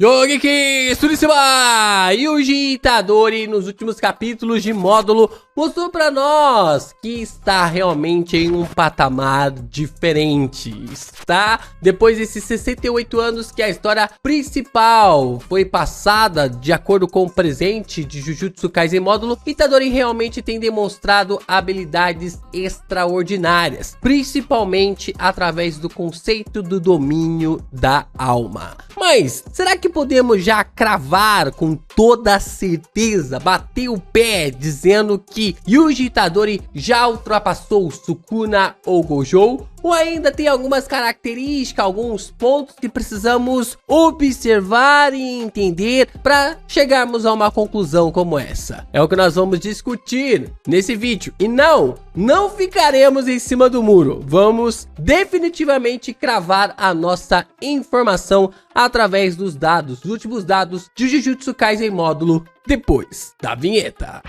Yogi Surissima! Yuji Itadori, nos últimos capítulos de módulo, mostrou pra nós que está realmente em um patamar diferente. Está, depois desses 68 anos que a história principal foi passada de acordo com o presente de Jujutsu Kaisen módulo, Itadori realmente tem demonstrado habilidades extraordinárias, principalmente através do conceito do domínio da alma. Mas, será que podemos já cravar com toda certeza, bater o pé dizendo que Yuji Itadori já ultrapassou Sukuna ou Gojo? Ou ainda tem algumas características, alguns pontos que precisamos observar e entender para chegarmos a uma conclusão como essa? É o que nós vamos discutir nesse vídeo. E não ficaremos em cima do muro. Vamos definitivamente cravar a nossa informação através dos dados, dos últimos dados de Jujutsu Kaisen módulo, depois da vinheta.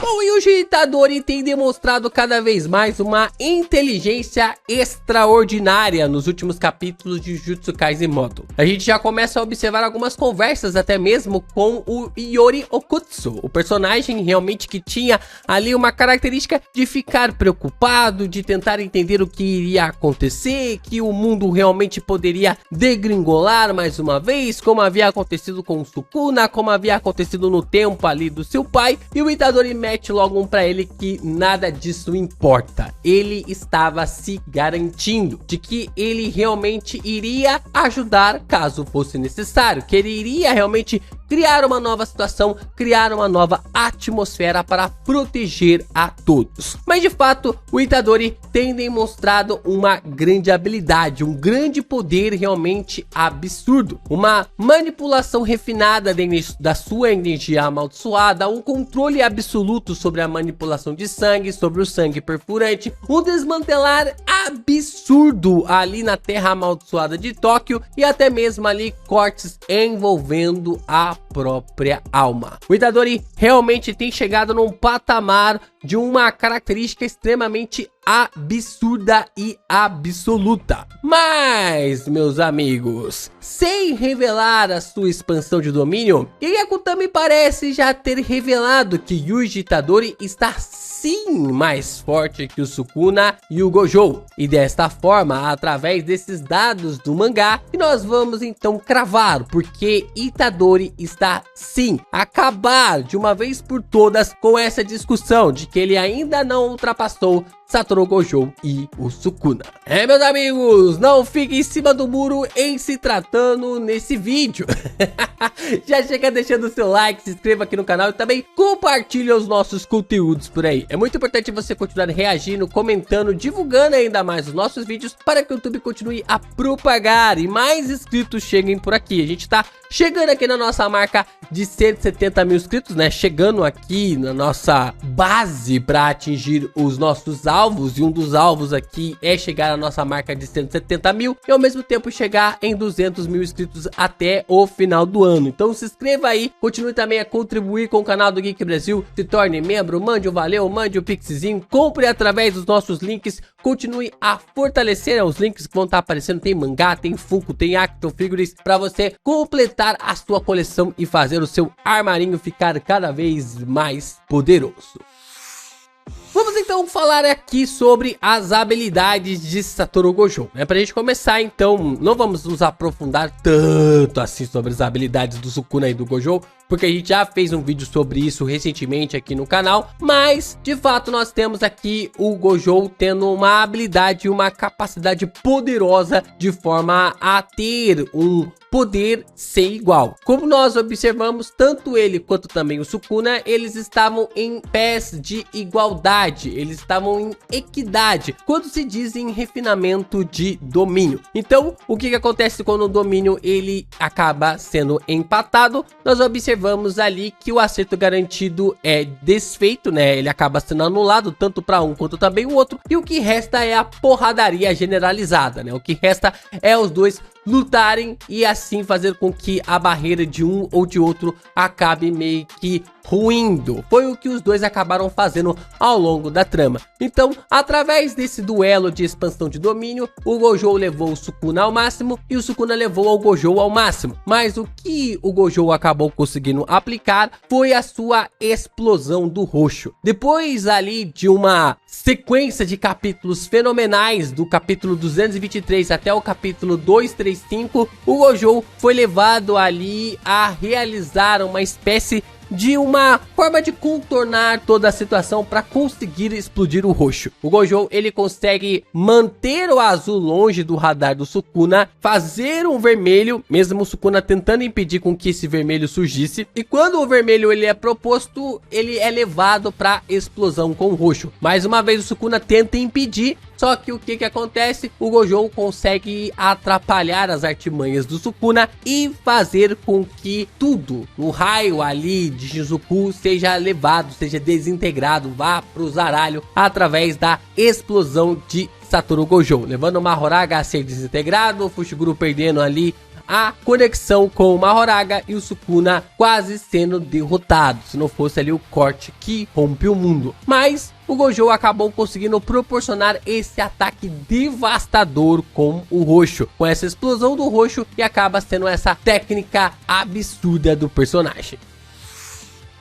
O Yuji Itadori tem demonstrado cada vez mais uma inteligência extraordinária nos últimos capítulos de Jujutsu Kaisen módulo. A gente já começa a observar algumas conversas até mesmo com o Iori Okutsu, o personagem realmente que tinha ali uma característica de ficar preocupado, de tentar entender o que iria acontecer, que o mundo realmente poderia degringolar mais uma vez, como havia acontecido com o Sukuna, como havia acontecido no tempo ali do seu pai, e o Itadori mete logo pra ele que nada disso importa. Ele estava se garantindo de que ele realmente iria ajudar caso fosse necessário, que ele iria realmente criar uma nova situação, criar uma nova atmosfera para proteger a todos. Mas de fato, o Itadori tem demonstrado uma grande habilidade, um grande poder realmente absurdo, uma manipulação refinada da sua energia amaldiçoada, um controle absoluto sobre a manipulação de sangue, sobre o sangue perfurante, um desmantelar absurdo ali na terra amaldiçoada de Tóquio e até mesmo ali cortes envolvendo a própria alma. O Itadori realmente tem chegado num patamar de uma característica extremamente absurda e absoluta. Mas, meus amigos, sem revelar a sua expansão de domínio, Yakutami parece já ter revelado que Yuji Itadori está sim mais forte que o Sukuna e o Gojo. E desta forma, através desses dados do mangá, nós vamos então cravar porque Itadori está sim a acabar de uma vez por todas com essa discussão de que ele ainda não ultrapassou Satoru Gojo e o Sukuna. Meus amigos, não fiquem em cima do muro em se tratando nesse vídeo. Já chega deixando o seu like, se inscreva aqui no canal e também compartilhe os nossos conteúdos por aí. É muito importante você continuar reagindo, comentando, divulgando ainda mais os nossos vídeos para que o YouTube continue a propagar e mais inscritos cheguem por aqui. A gente tá chegando aqui na nossa marca de 170 mil inscritos, né? Chegando aqui na nossa base para atingir os nossos alvos, e um dos alvos aqui é chegar à nossa marca de 170 mil e ao mesmo tempo chegar em 200 mil inscritos até o final do ano. Então se inscreva aí, continue também a contribuir com o canal do Geek Brasil, se torne membro, mande um valeu, mande um pixzinho, compre através dos nossos links, continue a fortalecer os links que vão estar aparecendo, tem mangá, tem Funko, tem Action Figures para você completar a sua coleção e fazer o seu armarinho ficar cada vez mais poderoso. Vamos então falar aqui sobre as habilidades de Satoru Gojo, né? Pra gente começar então, não vamos nos aprofundar tanto assim sobre as habilidades do Sukuna e do Gojo, porque a gente já fez um vídeo sobre isso recentemente aqui no canal, mas de fato nós temos aqui o Gojo tendo uma habilidade, uma capacidade poderosa de forma a ter um poder ser igual. Como nós observamos, tanto ele quanto também o Sukuna, eles estavam em pés de igualdade, eles estavam em equidade quando se diz em refinamento de domínio. Então, o que acontece quando o domínio ele acaba sendo empatado? Nós observamos ali que o acerto garantido é desfeito, né? Ele acaba sendo anulado tanto para um quanto também o outro, e o que resta é a porradaria generalizada, né? O que resta é os dois lutarem e assim fazer com que a barreira de um ou de outro acabe meio que ruindo. Foi o que os dois acabaram fazendo ao longo da trama. Então, através desse duelo de expansão de domínio, o Gojo levou o Sukuna ao máximo e o Sukuna levou o Gojo ao máximo. Mas o que o Gojo acabou conseguindo aplicar foi a sua explosão do roxo. Depois ali de uma sequência de capítulos fenomenais, do capítulo 223 até o capítulo 235, o Gojo foi levado ali a realizar uma espécie de uma forma de contornar toda a situação para conseguir explodir o roxo. O Gojo, ele consegue manter o azul longe do radar do Sukuna, fazer um vermelho, mesmo o Sukuna tentando impedir com que esse vermelho surgisse, e quando o vermelho ele é proposto, ele é levado para explosão com o roxo. Mais uma vez o Sukuna tenta impedir, só que o que acontece? O Gojo consegue atrapalhar as artimanhas do Sukuna e fazer com que tudo no raio ali de Shinjuku seja levado, seja desintegrado, vá pro zaralho através da explosão de Satoru Gojo, levando o Mahoraga a ser desintegrado, o Fushiguro perdendo ali a conexão com o Mahoraga e o Sukuna quase sendo derrotado, se não fosse ali o corte que rompe o mundo. Mas o Gojo acabou conseguindo proporcionar esse ataque devastador com o roxo, com essa explosão do roxo, e acaba sendo essa técnica absurda do personagem.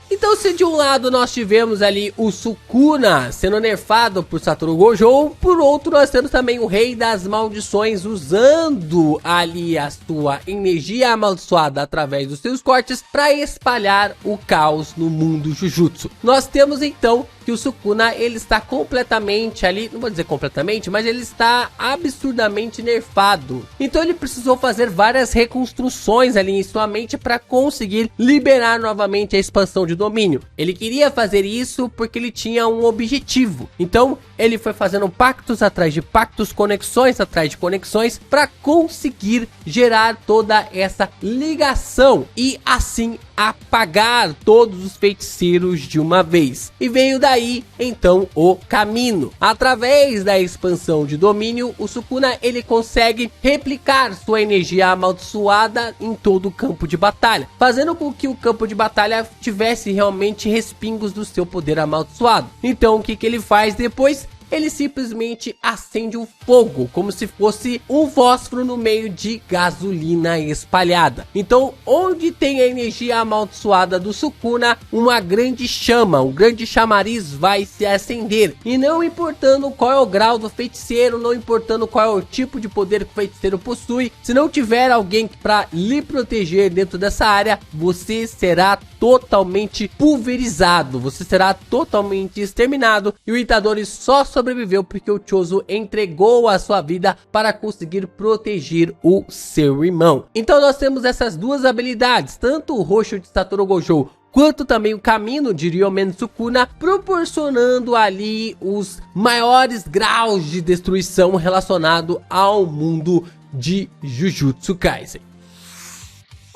Então, se de um lado nós tivemos ali o Sukuna sendo nerfado por Satoru Gojo, por outro nós temos também o Rei das Maldições usando ali a sua energia amaldiçoada através dos seus cortes para espalhar o caos no mundo Jujutsu. Nós temos então que o Sukuna, ele está completamente ali, não vou dizer completamente, mas ele está absurdamente nerfado. Então ele precisou fazer várias reconstruções ali em sua mente para conseguir liberar novamente a expansão de domínio. Ele queria fazer isso porque ele tinha um objetivo. Então ele foi fazendo pactos atrás de pactos, conexões atrás de conexões, para conseguir gerar toda essa ligação e assim apagar todos os feiticeiros de uma vez. E veio daí então o caminho. Através da expansão de domínio, o Sukuna, ele consegue replicar sua energia amaldiçoada em todo o campo de batalha, fazendo com que o campo de batalha tivesse realmente respingos do seu poder amaldiçoado. Então o que ele faz depois? Ele simplesmente acende um fogo, como se fosse um fósforo no meio de gasolina espalhada. Então, onde tem a energia amaldiçoada do Sukuna, uma grande chama, um grande chamariz vai se acender. E não importando qual é o grau do feiticeiro, não importando qual é o tipo de poder que o feiticeiro possui, se não tiver alguém para lhe proteger dentro dessa área, você será totalmente pulverizado, você será totalmente exterminado. E o Itadori só sobreviveu porque o Chozo entregou a sua vida para conseguir proteger o seu irmão. Então nós temos essas duas habilidades, tanto o roxo de Satoru Gojo quanto também o caminho de Ryomen Sukuna, proporcionando ali os maiores graus de destruição relacionado ao mundo de Jujutsu Kaisen.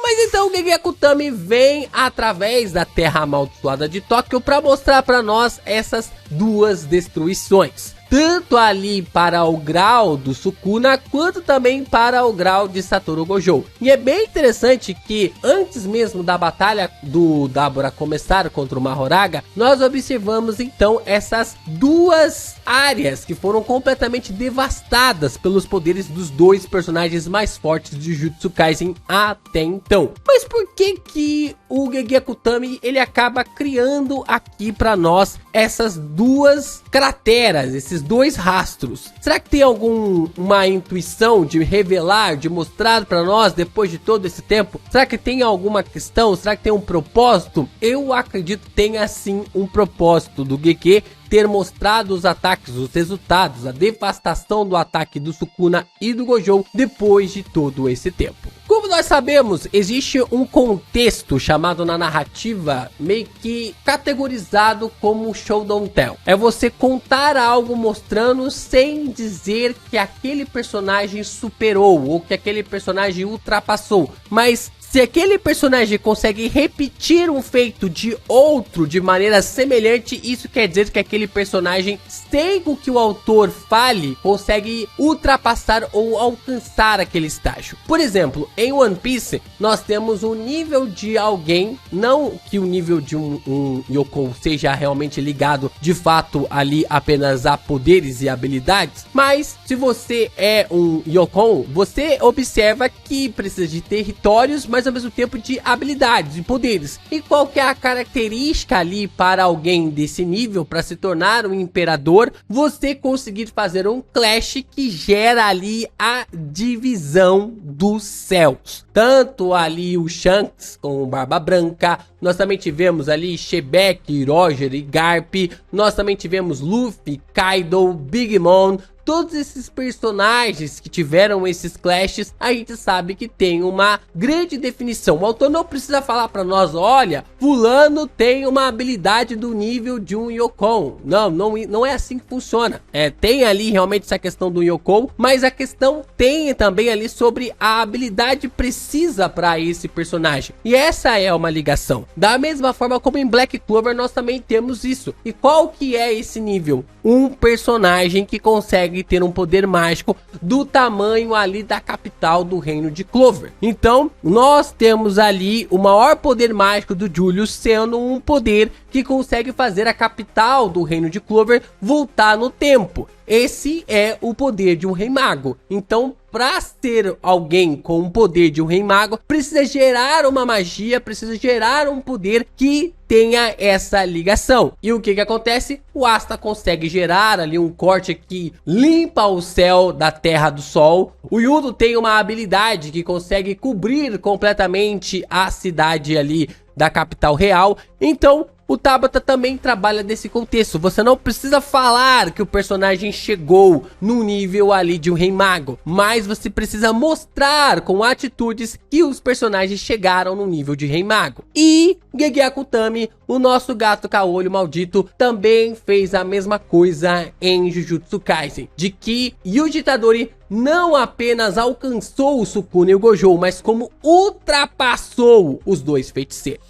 Mas então o Gege Akutami vem através da Terra Amaldiçoada de Tóquio para mostrar para nós essas duas destruições. Tanto ali para o grau do Sukuna, quanto também para o grau de Satoru Gojo. E é bem interessante que antes mesmo da batalha do Dabura começar contra o Mahoraga, nós observamos então essas duas áreas que foram completamente devastadas pelos poderes dos dois personagens mais fortes de Jujutsu Kaisen até então. Mas por que o Gege Akutami, ele acaba criando aqui para nós essas duas crateras, esses dois rastros? Será que tem alguma intuição de revelar, de mostrar para nós depois de todo esse tempo? Será que tem alguma questão? Será que tem um propósito? Eu acredito que tenha sim um propósito do Gege ter mostrado os ataques, os resultados, a devastação do ataque do Sukuna e do Gojo depois de todo esse tempo. Como nós sabemos, existe um contexto chamado na narrativa meio que categorizado como show don't tell. É você contar algo mostrando sem dizer que aquele personagem superou ou que aquele personagem ultrapassou, mas Se aquele personagem consegue repetir um feito de outro de maneira semelhante, isso quer dizer que aquele personagem, sem o que o autor fale, consegue ultrapassar ou alcançar aquele estágio. Por exemplo, em One Piece, nós temos um nível de alguém, não que o nível de um Yonkou seja realmente ligado de fato ali apenas a poderes e habilidades, mas se você é um Yonkou, você observa que precisa de territórios, mas ao mesmo tempo de habilidades e poderes. E qual que é a característica ali para alguém desse nível, para se tornar um imperador? Você conseguir fazer um clash que gera ali a divisão dos céus. Tanto ali o Shanks com Barba Branca, nós também tivemos ali Shebeck, Roger e Garp, nós também tivemos Luffy, Kaido, Big Mom. Todos esses personagens que tiveram esses clashes, a gente sabe que tem uma grande definição. O autor não precisa falar pra nós, olha, fulano tem uma habilidade do nível de um Yonkou. Não é assim que funciona. Tem ali realmente essa questão do Yonkou, mas a questão tem também ali sobre a habilidade precisa para esse personagem. E essa é uma ligação. Da mesma forma como em Black Clover nós também temos isso. E qual que é esse nível? Um personagem que consegue ter um poder mágico do tamanho ali da capital do reino de Clover. Então, nós temos ali o maior poder mágico do Julius sendo um poder que consegue fazer a capital do reino de Clover voltar no tempo. Esse é o poder de um rei mago. Então, para ser alguém com o poder de um rei mago, precisa gerar uma magia, precisa gerar um poder que tenha essa ligação. E o que que acontece? O Asta consegue gerar ali um corte que limpa o céu da terra do sol. O Yudo tem uma habilidade que consegue cobrir completamente a cidade ali da capital real. Então, o Tabata também trabalha desse contexto. Você não precisa falar que o personagem chegou no nível ali de um rei mago, mas você precisa mostrar com atitudes que os personagens chegaram no nível de rei mago. E Gege Akutami, o nosso gato caolho maldito, também fez a mesma coisa em Jujutsu Kaisen, de que Yuji Itadori não apenas alcançou o Sukuna e o Gojo, mas como ultrapassou os dois feiticeiros.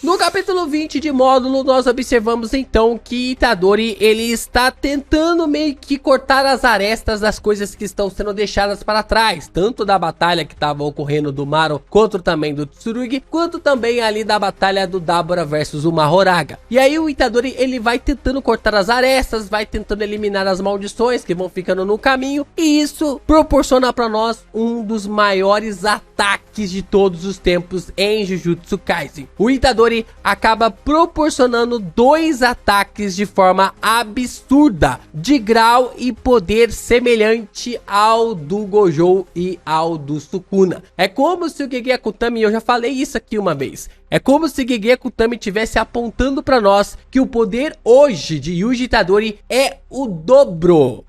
No capítulo 20 de módulo, nós observamos então que Itadori, ele está tentando meio que cortar as arestas das coisas que estão sendo deixadas para trás, tanto da batalha que estava ocorrendo do Maro, quanto também do Tsurugi, quanto também ali da batalha do Dabura versus o Mahoraga. E aí o Itadori, ele vai tentando cortar as arestas, vai tentando eliminar as maldições que vão ficando no caminho, e isso proporciona para nós um dos maiores ataques de todos os tempos em Jujutsu Kaisen. O Itadori acaba proporcionando dois ataques de forma absurda, de grau e poder semelhante ao do Gojo e ao do Sukuna. É como se o Gege Akutami, eu já falei isso aqui uma vez, é como se Gege Akutami estivesse apontando para nós que o poder hoje de Yuji Itadori é o dobro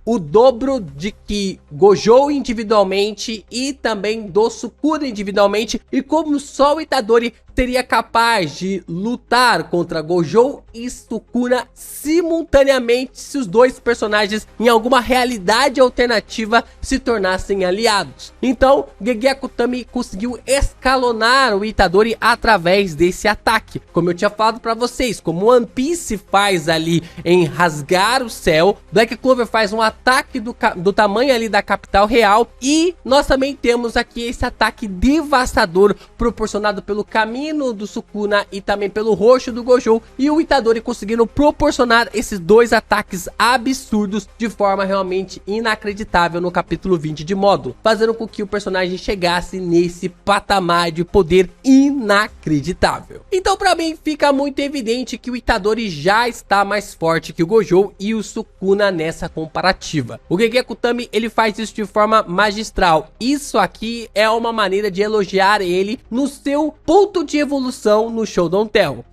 de que Gojo individualmente e também do Sukuna individualmente, e como só o Itadori seria capaz de lutar contra Gojo e Sukuna simultaneamente se os dois personagens em alguma realidade alternativa se tornassem aliados. Então, Gege Akutami conseguiu escalonar o Itadori através desse ataque. Como eu tinha falado para vocês, como One Piece faz ali em rasgar o céu, Black Clover faz um ataque do tamanho ali da capital real, e nós também temos aqui esse ataque devastador proporcionado pelo caminho do Sukuna e também pelo roxo do Gojo, e o Itadori conseguindo proporcionar esses dois ataques absurdos de forma realmente inacreditável no capítulo 20 de módulo, fazendo com que o personagem chegasse nesse patamar de poder inacreditável. Então para mim fica muito evidente que o Itadori já está mais forte que o Gojo e o Sukuna nessa comparativa. O Gege Akutami, ele faz isso de forma magistral. Isso aqui é uma maneira de elogiar ele no seu ponto de evolução no Shonen Tell.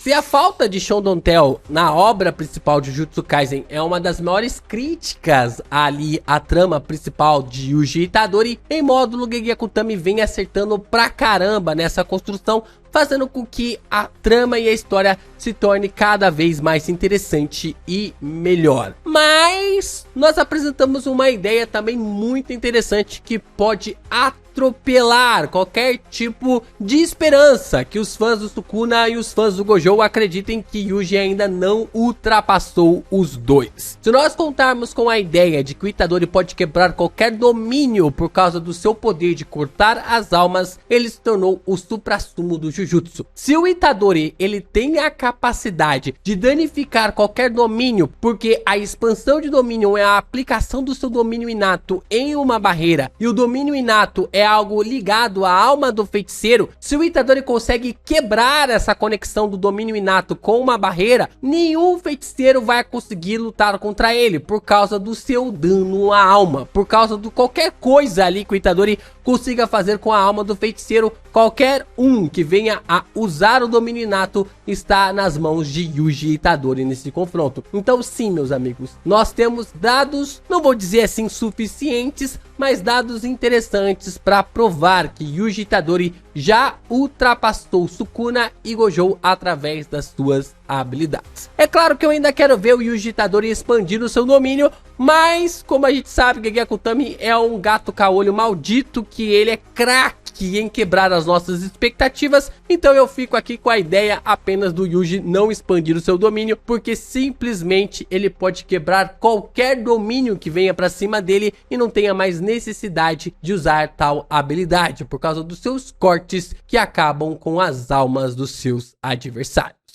Se a falta de Shonen Tell na obra principal de Jujutsu Kaisen é uma das maiores críticas ali à trama principal de Yuji Itadori, em módulo Gege Akutami vem acertando pra caramba nessa construção, fazendo com que a trama e a história se torne cada vez mais interessante e melhor. Mas nós apresentamos uma ideia também muito interessante que pode atropelar qualquer tipo de esperança que os fãs do Sukuna e os fãs do Gojo acreditem que Yuji ainda não ultrapassou os dois. Se nós contarmos com a ideia de que o Itadori pode quebrar qualquer domínio por causa do seu poder de cortar as almas, ele se tornou o suprassumo do Jujutsu. Se o Itadori ele tem a capacidade de danificar qualquer domínio, porque a expansão de domínio é a aplicação do seu domínio inato em uma barreira, e o domínio inato é algo ligado à alma do feiticeiro, se o Itadori consegue quebrar essa conexão do domínio inato com uma barreira, nenhum feiticeiro vai conseguir lutar contra ele, por causa do seu dano à alma, por causa de qualquer coisa ali que o Itadori consiga fazer com a alma do feiticeiro. Qualquer um que venha a usar o domínio inato está nas mãos de Yuji Itadori nesse confronto. Então sim, meus amigos, nós temos dados, não vou dizer assim suficientes, mas dados interessantes para provar que Yuji Itadori já ultrapassou Sukuna e Gojo através das suas habilidades. É claro que eu ainda quero ver o Yuji Itadori expandir o seu domínio, mas como a gente sabe que Gyakutami é um gato caolho maldito, que ele é craque em quebrar as nossas expectativas, então eu fico aqui com a ideia apenas do Yuji não expandir o seu domínio, porque simplesmente ele pode quebrar qualquer domínio que venha para cima dele e não tenha mais necessidade de usar tal habilidade, por causa dos seus cortes que acabam com as almas dos seus adversários.